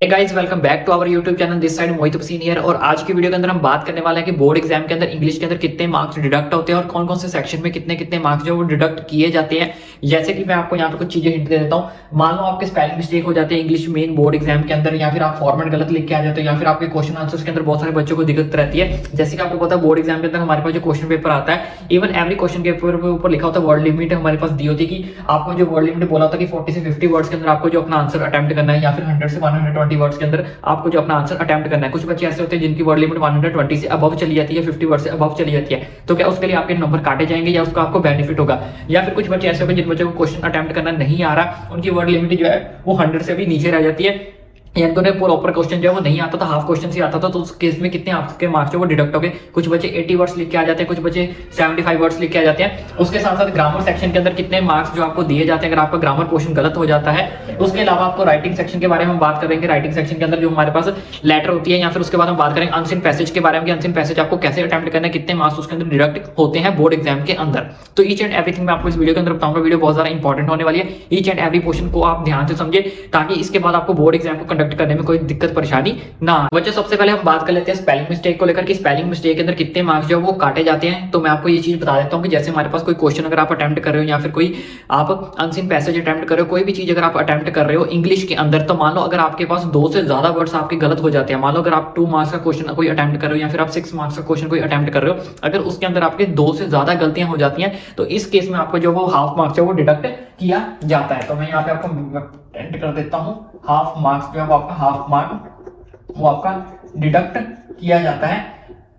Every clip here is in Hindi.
Guys welcome back to our YouTube channel this side Mohit Pasin here. और आज की वीडियो के अंदर हम बात करने वाले हैं कि बोर्ड एग्जाम के अंदर इंग्लिश के अंदर कितने मार्क्स डिडक्ट होते हैं और कौन कौन से सेक्शन में कितने कितने मार्क्स जो वो डिडक्ट किए जाते हैं। जैसे कि मैं आपको यहाँ पे कुछ चीजें हिंट दे देता हूँ। मान लो आपके स्पेलिंग मिस्टेक हो जाते हैं इंग्लिश मेन बोर्ड एग्जाम के अंदर, या फिर आप फॉर्मेट गलत लिख के आ जाते हो, या फिर आपके क्वेश्चन आंसर्स के अंदर बहुत सारे बच्चों को दिक्कत रहती है। जैसे कि आपको पता है बोर्ड एग्जाम के अंदर हमारे पास जो क्वेश्चन पेपर आता है, इवन एवरी क्वेश्चन पेपर के ऊपर लिखा होता है वर्ड लिमिट हमारे पास दी होती है कि आपको जो वर्ड लिमिट बोला होता है कि 40 से 50 वर्ड्स के अंदर आपको जो अपना आंसर अटेम्प्ट करना है, या फिर 100 से 120 वर्ड्स के अंदर आपको जो अपना आंसर अटेम्प्ट करना है। कुछ बच्चे ऐसे होते हैं जिनकी वर्ड लिमिट 120 से अबव चली जाती है, 50 वर्ड से अबव चली जाती है, तो क्या उसके लिए आपके नंबर काटे जाएंगे या उसका आपको बेनिफिट होगा। या फिर कुछ बच्चे ऐसे होंगे जिन बच्चों को क्वेश्चन अटेम्प्ट करना नहीं आ रहा, उनकी वर्ड लिमिट जो है वो 100 से भी नीचे रह जाती है, या उन्हें प्रॉपर क्वेश्चन जो है वो नहीं आता था, हाफ क्वेश्चन ही आता था। तो उस केस में कितने आपके मार्क्स जो वो डिडक्ट हो गए। कुछ बच्चे 80 वर्ड्स लिख के आ जाते हैं, कुछ बच्चे 75 वर्ड्स लिख के आ जाते हैं। उसके साथ साथ ग्रामर सेक्शन के अंदर कितने मार्क्स जो आपको दिए जाते हैं अगर आपका ग्रामर पोर्शन गलत हो जाता है। उसके अलावा आपको राइटिंग सेक्शन के बारे में बात करेंगे। राइटिंग सेक्शन के अंदर जो हमारे पास लेटर होती है, या फिर उसके बाद हम बात करेंगे अनसीन पैसेज के बारे में, अनसीन पैसेज आपको कैसे अटेम्प्ट करना है, कितने मार्क्स उसके अंदर डिडक्ट होते हैं बोर्ड एग्जाम के अंदर। तो ईच एंड एवरीथिंग मैं आपको इस वीडियो के अंदर बताऊंगा। वीडियो बहुत ज्यादा इंपॉर्टेंट होने वाली है। ईच एंड एवरी पोर्शन को आप ध्यान से समझे, ताकि इसके बाद आपको बोर्ड एग्जाम को कंडक्ट करने में कोई दिक्कत परेशानी ना। बच्चों सबसे पहले हम बात कर लेते हैं स्पेलिंग मिस्टेक को लेकर कि स्पेलिंग मिस्टेक के अंदर कितने मार्क्स जो वो काटे जाते हैं। तो मैं आपको ये चीज बता देता हूँ कि जैसे हमारे पास कोई क्वेश्चन अगर आप अटेम्प्ट कर रहे हो, या फिर कोई आप अनसीन पैसेज अटेम्प्ट कर रहे हो, कोई भी चीज अगर आप अटेम्प्ट कर रहे हो इंग्लिश के अंदर, तो मान लो अगर आपके पास 2 से ज्यादा वर्ड्स आपके गलत हो जाते हैं। मान लो अगर आप 2 मार्क्स का क्वेश्चन कोई अटेम्प्ट कर रहे हो, या फिर आप 6 मार्क्स का क्वेश्चन कोई अटेम्प्ट कर रहे हो, अगर उसके अंदर आपके 2 से ज्यादा गलतियां हो जाती हैं, तो इस केस में आपको जो वो हाफ मार्क्स है वो डिडक्ट किया जाता है। तो मैं यहाँ पे आपको एंटर कर देता हूँ। हाफ मार्क्स जो है वो आपका हाफ मार्क वो आपका डिडक्ट किया जाता है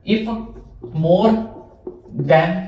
इफ मोर देन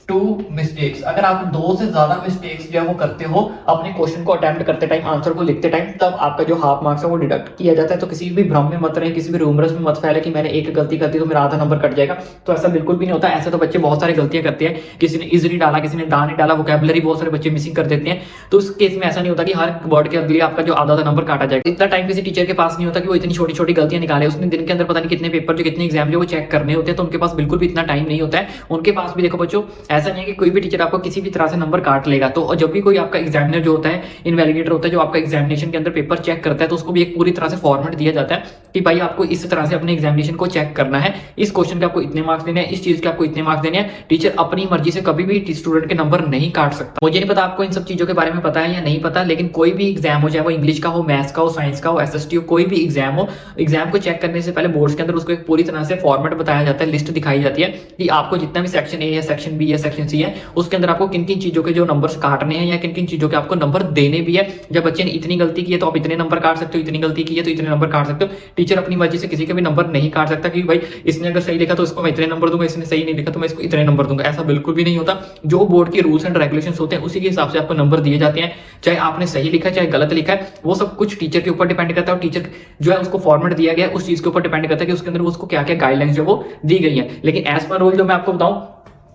2 मिस्टेक्स। अगर आप 2 से ज्यादा मिस्टेक्स जो है वो करते हो अपने क्वेश्चन को अटेम्प्ट करते टाइम, आंसर को लिखते टाइम, तब आपका जो हाफ मार्क्स है वो डिडक्ट किया जाता है। तो किसी भी भ्रम में मत रहे, किसी भी रूमरस में मत फैले कि मैंने एक गलती कर दी तो मेरा आधा नंबर कट जाएगा। तो ऐसा बिल्कुल भी नहीं होता। ऐसे तो बच्चे बहुत सारी गलतियां करते हैं, किसी ने इज नहीं डाला, किसी ने दा नहीं डाला, वोकैबुलरी बहुत सारे बच्चे मिसिंग कर देते हैं। तो उस केस में ऐसा नहीं होता कि हर वर्ड के लिए आपका जो आधा नंबर काटा जाएगा। इतना टाइम किसी टीचर के पास नहीं होता कि वो इतनी छोटी छोटी गलतियां निकाले। उसने दिन के अंदर पता नहीं कितने पेपर जो कितने एग्जाम जो वो चेक करने होते हैं, तो उनके पास बिल्कुल भी इतना टाइम नहीं होता है। उनके पास भी देखो बच्चों, ऐसा नहीं है कि कोई भी टीचर आपको किसी भी तरह से नंबर काट लेगा। तो जब भी कोई आपका एग्जामिनर जो होता है, इनवैलिडेटर होता है, जो आपका एग्जामिनेशन के अंदर पेपर चेक करता है, तो उसको भी एक पूरी तरह से फॉर्मेट दिया जाता है कि भाई आपको इस तरह से अपने एग्जामिनेशन को चेक करना है, इस क्वेश्चन के आपको इतने मार्क्स देने हैं, इस चीज के आपको इतने मार्क्स देने हैं। टीचर अपनी मर्जी से कभी भी स्टूडेंट के नंबर नहीं काट सकता। मुझे नहीं पता आपको इन सब चीजों के बारे में पता है या नहीं पता, लेकिन कोई भी एग्जाम हो, चाहे वो इंग्लिश का हो, मैथ्स का हो, साइंस का हो, एसएसटी हो, कोई भी एग्जाम हो, एग्जाम को चेक करने से पहले बोर्ड्स के अंदर उसको एक पूरी तरह से फॉर्मेट बताया जाता है, लिस्ट दिखाई जाती है कि आपको जितना भी सेक्शन ए या सेक्शन बी या सेक्शन सी है, उसके अंदर आपको किन किन चीजों के जो नंबर्स काटने हैं या किन किन चीजों के आपको नंबर देने भी है। जब बच्चे ने इतनी गलती की है तो आप इतने नंबर काट सकते हो, इतनी गलती की है तो इतने नंबर काट सकते हो। टीचर अपनी मर्जी से किसी के भी नंबर नहीं काट सकता कि भाई इसने अगर सही लिखा तो इसको मैं इतने नंबर दूंगा, इसने सही नहीं लिखा तो मैं इसको इतने नंबर दूंगा। ऐसा बिल्कुल भी नहीं होता। जो बोर्ड के रूल्स एंड रेगुलेशंस होते हैं उसी के हिसाब से आपको नंबर दिए जाते हैं। चाहे आपने सही लिखा है चाहे गलत लिखा है, वो सब कुछ टीचर के ऊपर डिपेंड करता है। और टीचर जो है उसको फॉर्मेट दिया गया है उस चीज के ऊपर डिपेंड करता है कि उसके अंदर उसको क्या क्या गाइडलाइंस जो वो दी गई है। लेकिन एज पर रूल जो मैं आपको बताऊं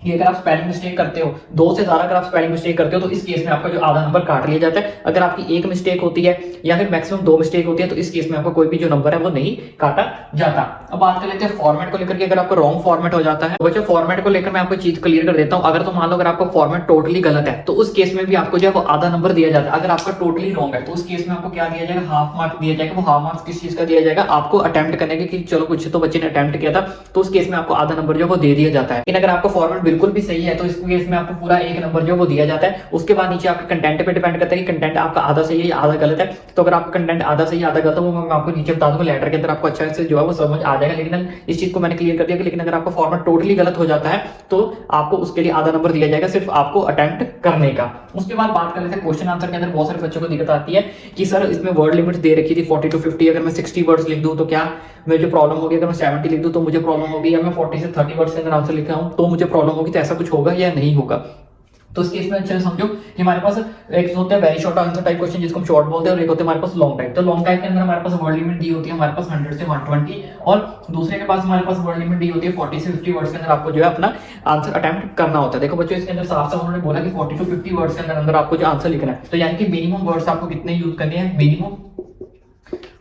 कि अगर आप स्पेलिंग मिस्टेक करते हो, 2 से ज्यादा अगर आप स्पेलिंग मिस्टेक करते हो, तो इस केस में आपका जो आधा नंबर काट लिया जाता है। अगर आपकी एक मिस्टेक होती है या फिर मैक्सिमम 2 मिस्टेक होती है, तो इस केस में आपका कोई भी जो नंबर है वो नहीं काटा जाता। अब बात कर लेते हैं फॉर्मेट को लेकर के। अगर आपका रॉन्ग फॉर्मेट हो जाता है, बच्चों फॉर्मेट को लेकर मैं आपको चीज क्लियर कर देता हूं। अगर तो मान लो अगर आपका फॉर्मेट टोटली गलत है, तो उस केस में भी आपको जो है वो आधा नंबर दिया जाता है। अगर आपका टोटली रॉन्ग है तो उस केस में आपको क्या दिया जाएगा, हाफ मार्क दिया जाएगा। वो हाफ मार्क्स किस चीज का दिया जाएगा, आपको अटेम्प्ट करने के, कि चलो कुछ तो बच्चे ने अटेम्प्ट किया था, तो उस केस में आपको आधा नंबर जो वो दे दिया जाता है। लेकिन अगर आपका फॉर्मेट बिल्कुल भी सही है तो इस केस में आपको पूरा 1 नंबर जो वो दिया जाता है। उसके बाद नीचे आपके कंटेंट पे डिपेंड करता है कि कंटेंट आपका आधा सही है या आधा गलत है। तो अगर आपका कंटेंट आधा सही आधा गलत है, वो मैं आपको नीचे बता दूंगा, लेटर के अंदर आपको अच्छा से जो है वो समझ आ जाएगा। लेकिन इस चीज को मैंने क्लियर कर दिया कि लेकिन अगर आपका फॉर्मेट टोटली गलत हो जाता है तो आपको उसके लिए आधा नंबर दिया जाएगा, सिर्फ आपको अटेम्प्ट करने का। उसके बाद बात कर लेते हैं क्वेश्चन आंसर के अंदर। बहुत सारे बच्चों को दिक्कत आती है कि सर इसमें वर्ड लिमिट दे रखी थी 40 to 50, अगर मैं 60 वर्ड्स लिख दूं तो क्या मुझे प्रॉब्लम होगी, अगर मैं 70 लिख दूं तो मुझे प्रॉब्लम होगी, या मैं 40 से 30 वर्ड्स के अंदर आंसर लिख रहा हूं तो मुझे प्रॉब्लम होगी। तो ऐसा कुछ होगा या नहीं होगा। तो इस केस में अच्छे से समझो कि हमारे पास एक होता है very short answer type question जिसको हम शॉर्ट बोलते हैं, और एक होते हैं हमारे पास लॉन्ग टाइप। तो लॉन्ग टाइप के अंदर हमारे पास वर्ड लिमिट दी होती है हमारे पास 100 से 120, और दूसरे के पास हमारे पास वर्ड लिमिट दी होती है 40 से 50 वर्ड्स के अंदर आपको जो है अपना आंसर अटेम्प्ट करना होता है। देखो बच्चों इसके अंदर साफ साफ उन्होंने बोला कि 40 to 50 वर्ड्स के अंदर आपको जो आंसर लिखना है। तो यानी कि मिनिमम वर्ड्स आपको कितने यूज करने हैं, मिनिमम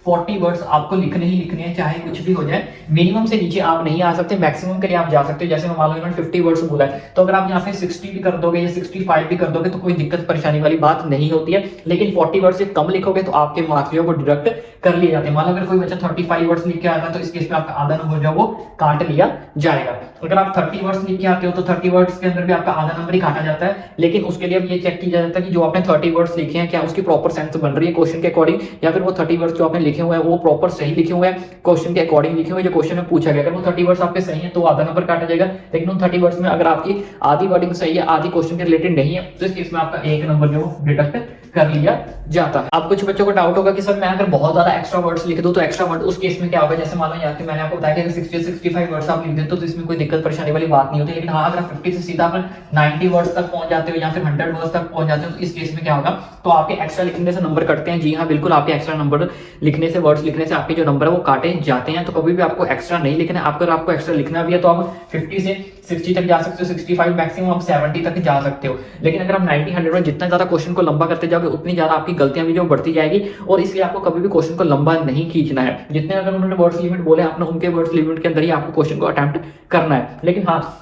40 वर्ड्स आपको लिखने ही लिखने हैं, चाहे कुछ भी हो जाए। मिनिमम से नीचे आप नहीं आ सकते, मैक्सिमम के लिए आप जा सकते हो। जैसे मैं मान लो इन्होंने 50 वर्ड्स बोला है, तो अगर आप यहाँ पे 60 भी कर दोगे या 65 भी कर दोगे तो कोई दिक्कत परेशानी वाली बात नहीं होती है। लेकिन 40 वर्ड से कम लिखोगे तो आपके मार्क्स जो है वो डिडक्ट कर लिए जाते हैं। मान लो अगर कोई बच्चा 35 वर्ड्स लिख के आता है तो इस केस में आपका आधा नंबर जो है वो काट लिया जाएगा। अगर आप 30 वर्ड्स लिख के आते हो तो 30 वर्ड्स के अंदर भी आपका आधा नंबर ही काटा जाता है। लेकिन उसके लिए अब ये चेक किया जाता है कि जो आपने 30 वर्ड्स लिखे हैं क्या उसकी प्रॉपर सेंस बन रही है क्वेश्चन के अकॉर्डिंग, या फिर वो 30 वर्ड्स जो आपने लिखे हुए हैं वो प्रॉपर सही लिखे हुए हैं, क्वेश्चन के अकॉर्डिंग लिखे हुए जो क्वेश्चन में पूछा गया। अगर वो 30 वर्ड्स आपके सही है तो आधा नंबर काटा जाएगा। लेकिन उन 30 वर्ड्स में अगर आपकी आधी वर्डिंग सही है, आधी क्वेश्चन के रिलेटेड नहीं है, तो इस केस में आपका एक नंबर जो डिडक्ट कर लिया जाता है। अब कुछ बच्चों को डाउट होगा कि सर मैं अगर बहुत ज्यादा एक्स्ट्रा वर्ड्स लिख दूं तो एक्स्ट्रा वर्ड उस केस में क्या होगा। जैसे मान लो यहाँ पे मैंने आपको बताया कि 60-65 वर्ड्स आप लिख देते हो तो इसमें कोई दिक्कत परेशानी वाली बात नहीं होती। लेकिन हाँ, अगर आप 50 से सीधा पर 90 वर्ड्स तक पहुंच जाते हो या फिर 100 वर्ड्स तक पहुंच जाते हो तो इस केस में क्या होगा, तो आपके एक्स्ट्रा लिखने से नंबर कटते हैं। जी हाँ, बिल्कुल, आपके एक्स्ट्रा नंबर लिखने से, वर्ड्स लिखने से आपके जो नंबर है वो काटे जाते हैं। तो कभी भी आपको एक्स्ट्रा नहीं लिखना है। अगर आपको एक्स्ट्रा लिखना भी है तो आप 50 से 60 तक जा सकते हो, 65 मैक्सिमम आप 70 तक जा सकते हो। लेकिन अगर आप 90 100 में जितना ज्यादा क्वेश्चन को लंबा करते जाओगे उतनी ज्यादा आपकी गलतियां भी जो बढ़ती जाएगी, और इसलिए आपको कभी भी क्वेश्चन को लंबा नहीं खींचना है। जितने अगर उन्होंने वर्ड्स लिमिट बोले आपने उनके वर्ड्स लिमिट के अंदर ही आपको क्वेश्चन को अटेम्प्ट करना है। लेकिन हाँ,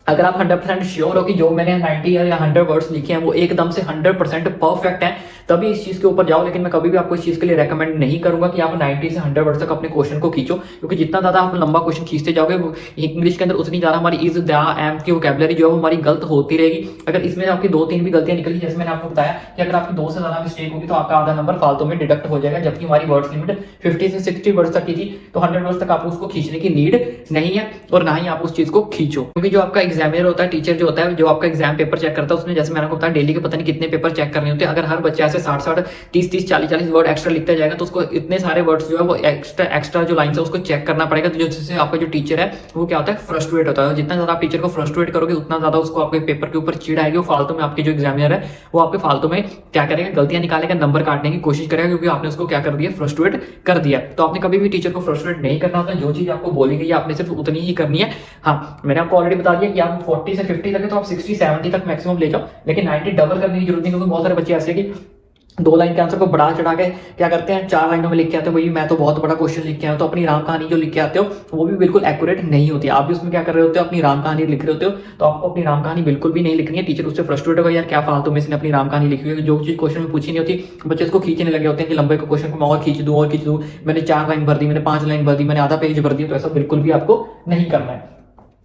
अगर आप 100% श्योर हो कि जो मैंने 90 या 100 वर्ड्स लिखे हैं वो एकदम से 100% परफेक्ट हैं, तभी इस चीज के ऊपर जाओ। लेकिन मैं कभी भी आपको इस चीज के लिए रेकमेंड नहीं करूंगा कि आप 90 से 100 वर्ड तक अपने क्वेश्चन को खींचो, क्योंकि जितना ज्यादा आप लंबा क्वेश्चन खींचते जाओगे इंग्लिश के अंदर उतनी ज्यादा हमारी इज द एम की वोकैबुलरी जो है वो हमारी गलत होती रहेगी। अगर इसमें आपकी 2-3 भी गलतियां निकली, जैसे मैंने आपको बताया कि अगर आपकी 2 से ज्यादा मिस्टेक होगी तो आपका आधा नंबर फालतू में डिडक्ट हो जाएगा। जबकि हमारी वर्ड्स लिमिट 50 से 60 वर्ड्स तक की थी, तो 100 वर्ड्स तक आपको उसको खींचने की नीड नहीं है और ना ही आप उस चीज को खींचो। क्योंकि जो आपका एग्जामिनर होता है, टीचर जो होता है, जो आपका एग्जाम पेपर चेक करता है, उसने जैसे मैंने आपको बताया डेली के पता नहीं कितने पेपर चेक करने होते हैं। अगर हर बच्चा ऐसे 60-60 30-30 40-40 वर्ड एक्स्ट्रा लिखता जाएगा तो उसको इतने सारे वर्ड्स जो है वो एक्स्ट्रा जो लाइन है उसको चेक करना पड़ेगा। तो जिससे आपका जो टीचर है वो क्या होता है, फ्रस्ट्रेट होता है। जितना ज्यादा आप टीचर को फ्रस्ट्रेट करोगे उतना ज्यादा उसको आपके पेपर के ऊपर चिढ़ आएगी। वो फालतू में आपके जो एग्जामिनर है वो आपके फालतू में क्या करेगा, गलतियां निकालेगा, नंबर काटने की कोशिश करेगा, क्योंकि आपने उसको क्या कर दिया, फ्रस्ट्रेट कर दिया। तो आपने कभी भी टीचर को फ्रस्ट्रेट नहीं करना होता। जो चीज आपको बोली गई है आपने सिर्फ उतनी ही करनी है। हाँ, मैंने आपको ऑलरेडी बता दिया कि आप 40 से 50 लगे तो आप 60-70 तक मैक्सिमम ले जाओ, लेकिन 90 डबल करने की जरूरत नहीं, क्योंकि बहुत सारे बच्चे ऐसे कि 2 लाइन के आंसर को बढ़ा चढ़ा के क्या करते हैं, 4 लाइनों में लिख के आते हो, भाई मैं तो बहुत बड़ा क्वेश्चन लिख के आया हूं। तो अपनी राम कहानी जो लिख के आते हो वो भी बिल्कुल एक्यूरेट नहीं होती। आप भी उसमें क्या कर रहे होते हो, अपनी राम कहानी लिख रहे होते हो। तो आपको अपनी राम कहानी बिल्कुल भी नहीं लिखनी है। टीचर उससे फ्रस्ट्रेट होगा, यार क्या फालतू में इसने अपनी राम कहानी लिखी हुई है, जो चीज क्वेश्चन में पूछी नहीं होती बच्चे उसको खींचने लगे होते हैं कि लंबे का क्वेश्चन को मैं और खींच दूं, मैंने 4 लाइन भर दी, मैंने 5 लाइन भर दी, मैंने आधा पेज भर दिया। तो ऐसा बिल्कुल भी आपको नहीं करना है।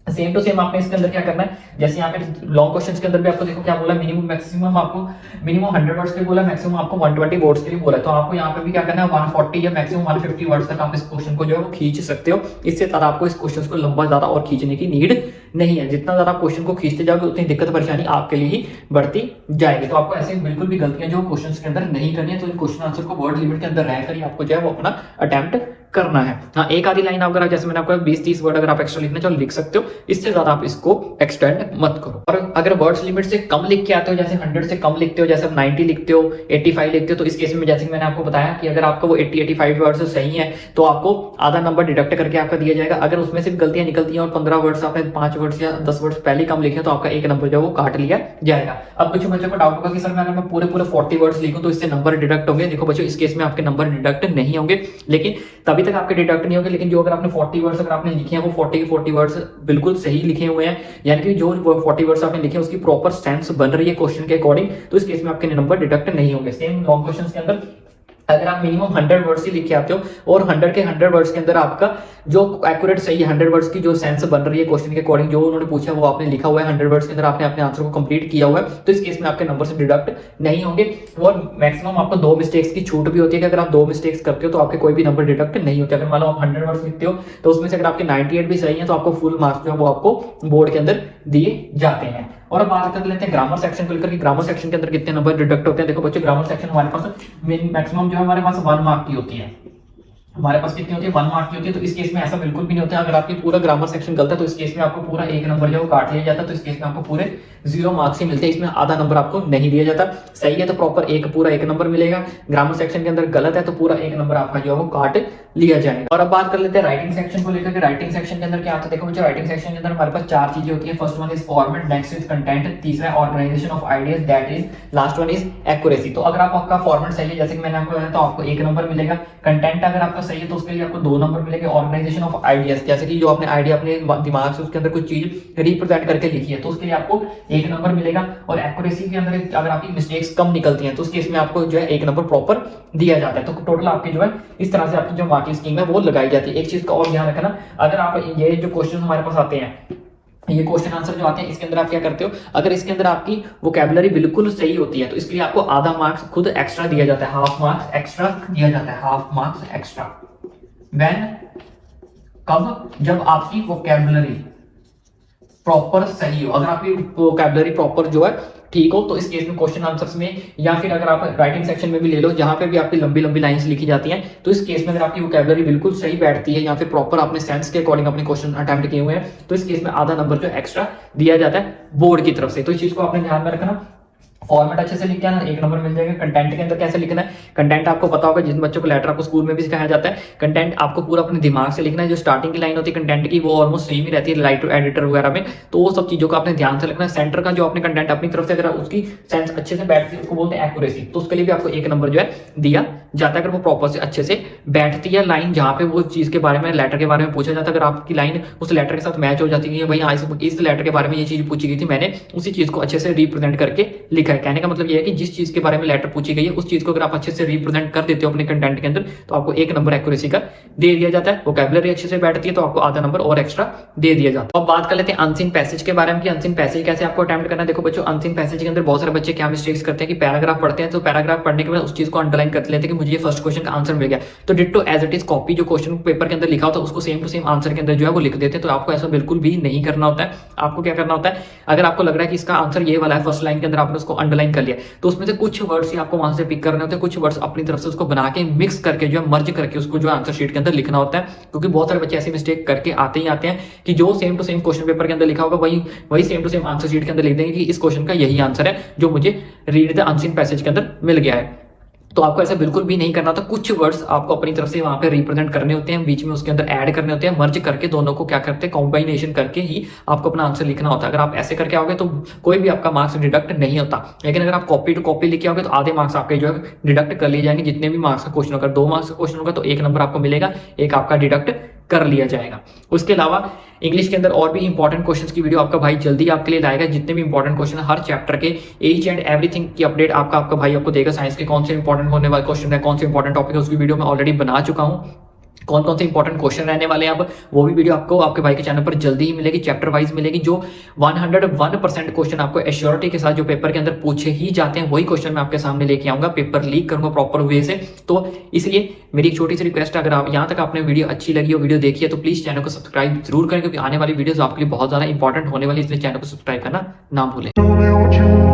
सेम टू सेम आपने इसके अंदर क्या करना है, जैसे यहाँ पे लॉन्ग क्वेश्चंस के अंदर भी आपको देखो क्या बोला, मिनिमम मैक्सिमम आपको मिनिमम 100 वर्ड्स के लिए बोला, मैक्सिमम आपको 120 वर्ड्स के लिए बोला है। तो आपको यहाँ पे भी क्या करना है, 140 या मैक्सिमम 150 वर्ड्स तक आप इस क्वेश्चन को जो है वो खींच सकते हो। इससे ज्यादा आपको इस क्वेश्चन को लंबा ज्यादा और खींचने की नीड नहीं है। जितना ज्यादा क्वेश्चन को खींचते जाओगे उतनी दिक्कत परेशानी आपके लिए ही बढ़ती जाएगी। तो आपको ऐसे बिल्कुल भी गलतियां जो क्वेश्चन के अंदर नहीं करनी है। तो इन क्वेश्चन आंसर को वर्ड लिमिट के अंदर रहकर ही आपको जो है वो अपना अटेम्प्ट करना है। हाँ, एक आधी लाइन अगर जैसे मैंने आपको 20-30 वर्ड अगर आप एक्स्ट्रा लिखना चाहो लिख सकते हो, इससे ज्यादा आप इसको एक्सटेंड मत करो। और अगर वर्ड्स लिमिट से कम लिख के आते हो, जैसे 100 से कम लिखते हो, जैसे 90 लिखते हो, 85 लिखते हो, तो इस केस में जैसे मैंने आपको बताया कि अगर आपका वो 80-85 वर्ड्स सही है तो आपको आधा नंबर डिडक्ट करके आपका दिया जाएगा। अगर उसमें से गलतियां निकलती हैं और 15 वर्ड्स आपने 5 वर्ड्स या 10 वर्ड्स पहले कम लिखे तो आपका एक नंबर जो वो काट लिया जाएगा। अब कुछ बच्चों को डाउट होगा कि सर मैं अगर मैं पूरे 40 वर्ड्स लिखूं तो इससे नंबर डिडक्ट होंगे। देखो बच्चों, इस केस में आपके नंबर डिडक्ट नहीं होंगे, लेकिन तभी तक आपके डिडक्ट नहीं होंगे। लेकिन जो अगर आपने 40 वर्ड्स अगर आपने लिखे हैं वो 40 वर्ड्स बिल्कुल सही लिखे हुए हैं, यानी कि जो 40 वर्ड्स आपने लिखे हैं उसकी प्रॉपर सेंस बन रही है क्वेश्चन के अकॉर्डिंग, तो इस केस में आपके नंबर डिडक्ट नहीं होंगे। सेम लॉन्ग क्वेश्चंस के अंदर अगर आप मिनिमम 100 वर्ड्स ही लिख के आते हो और 100 के 100 वर्ड्स के अंदर आपका जो एक्यूरेट सही है, 100 वर्ड्स की जो सेंस बन रही है क्वेश्चन के अकॉर्डिंग, जो उन्होंने पूछा वो आपने लिखा हुआ है, 100 वर्ड्स के अंदर आपने अपने आंसर को कंप्लीट किया हुआ है, तो इस केस में आपके नंबर से डिडक्ट नहीं होंगे। और मैक्सिमम आपको 2 मिस्टेक्स की छूट भी होती है कि अगर आप 2 मिस्टेक्स करते हो तो आपके कोई भी नंबर डिडक्ट नहीं होते। अगर मान लो आप 100 वर्ड्स लिखते हो तो उसमें से अगर आपके 98 भी सही है तो आपको फुल मार्क्स जो है वो आपको बोर्ड के अंदर दिए जाते हैं। और अब बात कर लेते हैं ग्रामर सेक्शन को लेकर कि ग्रामर सेक्शन के अंदर कितने नंबर डिडक्ट होते हैं। देखो बच्चों, ग्रामर सेक्शन हमारे पास मैक्सिमम जो है हमारे पास 1 मार्क की होती है। हमारे पास कितनी होती है 1 मार्क की होती है। तो इस केस में ऐसा बिल्कुल भी नहीं होता है। अगर आपकी पूरा ग्रामर सेक्शन गलत है तो इस केस में आपको पूरा 1 नंबर जो काट लिया जाता है। तो इस केस में आपको पूरे 0 मार्क्स ही मिलते हैं, इसमें आधा नंबर आपको नहीं दिया जाता। सही है तो प्रॉपर पूरा 1 नंबर मिलेगा। ग्रामर सेक्शन के अंदर गलत है तो पूरा 1 नंबर आपका जो है वो काट लिया जाएगा। और अब बात कर लेते हैं राइटिंग सेक्शन को लेकर के। राइटिंग सेक्शन के अंदर क्या आता है, देखो बच्चों राइटिंग सेक्शन के अंदर हमारे पास 4 चीजें होती है। First one is format, next is content, तीसरा organisation of ideas, that is last one is accuracy. तो अगर आपका फॉर्मेट सही है, जैसे कि मैंने आपको बताया, तो आपको 1 नंबर मिलेगा। कंटेंट अगर आपका सही है तो उसके लिए आपको 2 नंबर मिलेंगे। ऑर्गेनाइजेशन ऑफ आइडियाज, जैसे कि जो आपने आइडिया अपने दिमाग से उसके अंदर कुछ चीज रिप्रेजेंट करके लिखी है तो उसके लिए आपको 1 नंबर मिलेगा। और एक्यूरेसी के अंदर अगर आपकी मिस्टेक्स कम निकलती हैं तो उस केस में आपको जो है 1 नंबर प्रॉपर दिया जाता है। तो टोटल आपके जो है इस तरह से आपकी जो मार्किंग स्कीम है वो लगाई जाती है। एक चीज का और ध्यान रखना, अगर आप ये जो क्वेश्चन हमारे पास आते हैं, ये क्वेश्चन आंसर जो आते हैं, इसके अंदर आप क्या करते हो, अगर इसके अंदर आपकी वोकैबुलरी बिल्कुल सही होती है तो इसके लिए आपको आधा मार्क्स खुद एक्स्ट्रा दिया जाता है, हाफ मार्क्स एक्स्ट्रा दिया जाता है, हाफ मार्क्स एक्स्ट्रा। व्हेन, कब, जब आपकी वोकैबुलरी प्रॉपर सही हो। अगर आपकी वोकैबुलरी प्रॉपर जो है ठीक हो तो इस केस में क्वेश्चन आंसर्स में, या फिर अगर आप राइटिंग सेक्शन में भी ले लो जहां पे भी आपकी लंबी लंबी लाइंस लिखी जाती हैं, तो इस केस में अगर आपकी वोकैबुलरी बिल्कुल सही बैठती है या फिर प्रॉपर आपने सेंस के अकॉर्डिंग अपने क्वेश्चन अटेम्प्ट किए हुए हैं तो इस केस में आधा नंबर जो एक्स्ट्रा दिया जाता है बोर्ड की तरफ से। तो इस चीज को आपने ध्यान में रखना। फॉर्मेट अच्छे से लिख के आना, 1 नंबर मिल जाएगा। कंटेंट के अंदर कैसे लिखना है, कंटेंट आपको पता होगा, जिन बच्चों को लेटर आपको स्कूल में भी सिखाया जाता है, कंटेंट आपको पूरा अपने दिमाग से लिखना है। जो स्टार्टिंग की लाइन होती है कंटेंट की वो ऑलमोस्ट सेम ही रहती है राइट टू एडिटर वगैरह में, तो वो सब चीजों का आपने ध्यान से लिखना है। सेंटर का जो आपने कंटेंट अपनी तरफ से अगर उसकी सेंस अच्छे से बैठती है उसको बोलते हैं एक्यूरेसी, तो उसके लिए भी आपको 1 नंबर जो है दिया जाता है अगर वो प्रॉपर से अच्छे से बैठती है लाइन, जहां पे वो चीज के बारे में लेटर के बारे में पूछा जाता है। अगर आपकी लाइन उस लेटर के साथ मैच हो जाती है, भाई हाँ इस लेटर के बारे में ये चीज पूछी गई थी, मैंने उसी चीज को अच्छे से रिप्रेजेंट करके लिखा है। कहने का मतलब ये है कि जिस चीज के बारे में लेटर पूछी गई है उस चीज को अगर आप अच्छे से रिप्रेजेंट कर देते हो अपने कंटेंट के अंदर तो आपको 1 नंबर एक्यूरेसी का दे दिया जाता है। वोकैबुलरी अच्छे से बैठती है तो आपको आधा नंबर और एक्स्ट्रा दे दिया जाता है। अब बात कर लेते हैं अनसीन पैसेज के बारे में कि अनसीन पैसेज कैसे आपको अटेम्प्ट करना है। देखो बच्चों अनसीन पैसेज के अंदर बहुत सारे बच्चे क्या मिस्टेक्स करते हैं कि पैराग्राफ पढ़ते हैं तो पैराग्राफ पढ़ने के बाद उस चीज को अंडरलाइन कर लेते हैं कि मुझे ये फर्स्ट क्वेश्चन का आंसर मिल गया, तो ditto as it is copy जो क्वेश्चन पेपर के अंदर लिखा होता है उसको सेम टू सेम आंसर के अंदर जो है वो लिख देते हैं। तो आपको ऐसा बिल्कुल भी नहीं करना होता है। आपको क्या करना होता है, अगर आपको लग रहा है कि इसका आंसर ये वाला है, फर्स्ट लाइन के अंदर आपने उसको अंडरलाइन कर लिया तो उसमें से कुछ वर्ड्स ही आपको वहां से पिक करने होते हैं, कुछ वर्ड्स अपनी तरफ से उसको बना के मिक्स करके जो है मर्ज करके उसको जो आंसर शीट के अंदर लिखना होता है। क्योंकि बहुत सारे बच्चे ऐसी मिस्टेक करके आते ही आते हैं कि जो same to same question paper के अंदर लिखा होगा वही same to same answer sheet के अंदर लिख देंगे कि इस क्वेश्चन का यही आंसर है जो मुझे रीड द अनसीन पैसेज के अंदर मिल गया है। तो आपको ऐसा बिल्कुल भी नहीं करना होता। कुछ वर्ड्स आपको अपनी तरफ से वहां पे रिप्रेजेंट करने होते हैं, बीच में उसके अंदर ऐड करने होते हैं, मर्ज करके दोनों को क्या करते हैं कॉम्बिनेशन करके ही आपको अपना आंसर लिखना होता है। अगर आप ऐसे करके आओगे तो कोई भी आपका मार्क्स डिडक्ट नहीं होता। लेकिन अगर आप कॉपी टू कॉपी लिखे आओगे तो आधे मार्क्स आपके जो है डिडक्ट कर लिए जाएंगे। जितने भी मार्क्स का क्वेश्चन होगा, 2 मार्क्स का क्वेश्चन होगा तो 1 नंबर आपको मिलेगा, 1 आपका डिडक्ट कर लिया जाएगा। उसके अलावा इंग्लिश के अंदर और भी इंपॉर्टेंट क्वेश्चंस की वीडियो आपका भाई जल्दी आपके लिए लाएगा। जितने भी इंपॉर्टेंट क्वेश्चन है हर चैप्टर के ईच एंड एवरीथिंग की अपडेट आपका भाई आपको देगा। साइंस के कौन से इंपॉर्टेंट होने वाले क्वेश्चन है, कौन से इंपॉर्टेंट टॉपिक है, उसकी वीडियो मैं ऑलरेडी बना चुका हूँ। कौन कौन से इंपॉर्टेंट क्वेश्चन रहने वाले हैं अब वो भी वीडियो आपको आपके भाई के चैनल पर जल्दी ही मिलेगी, चैप्टर वाइज मिलेगी। जो 101% क्वेश्चन आपको एश्योरिटी के साथ जो पेपर के अंदर पूछे ही जाते हैं वही क्वेश्चन मैं आपके सामने लेके आऊंगा, पेपर लीक करूंगा प्रॉपर वे से। तो इसलिए मेरी एक छोटी सी रिक्वेस्ट है, अगर आप यहाँ तक आपने वीडियो अच्छी लगी हो, वीडियो देखी है तो प्लीज चैनल को सब्सक्राइब जरूर करें, क्योंकि आने वाली वीडियोस आपके लिए बहुत ज्यादा इंपॉर्टेंट होने वाली है, इसलिए चैनल को सब्सक्राइब करना ना भूलें।